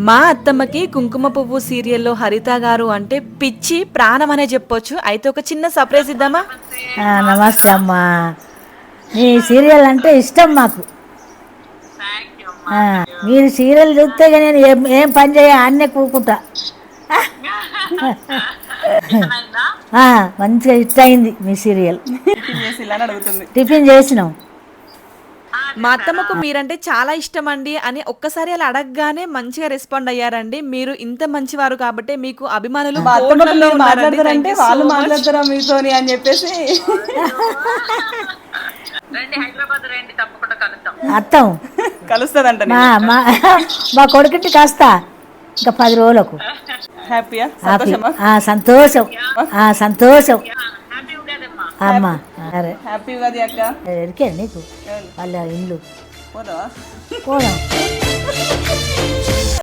మా అత్తమ్మకి కుంకుమ పువ్వు సీరియల్లో హరిత గారు అంటే పిచ్చి ప్రాణం అనే చెప్పొచ్చు. అయితే ఒక చిన్న సర్ప్రైజ్ ఇద్దామా? నమస్తే అమ్మా. మీ సీరియల్ అంటే ఇష్టం మాకు. మీరు సీరియల్ చూస్తే నేను ఏం పని చేయ అన్నే కూకుంటా. మంచిగా ఇష్టం అయింది మీ సీరియల్. టిఫిన్ చేసినాం. మా అత్తమ్మకు మీరంటే చాలా ఇష్టం అండి అని ఒక్కసారి అలా అడగగానే మంచిగా రెస్పాండ్ అయ్యారండి. మీరు ఇంత మంచివారు కాబట్టి మీకు అభిమానులు కోట్లలో ఉన్నారండి. Thank you so వాళ్ళు much. మాట్లాడతారా మీతోని అని చెప్పేసి అత్తం కలుస్తుందంట. మా మా మా కొడుకుంటికి వస్తా ఇంకా 10 రోజులకు. హ్యాపీయా? సంతోషం సంతోషం అమ్మా. అరే హ్యాపీ ఉగాది అక్క. ఎరికే నీకు వాళ్ళ ఇల్లు పోదావా? పోదాం.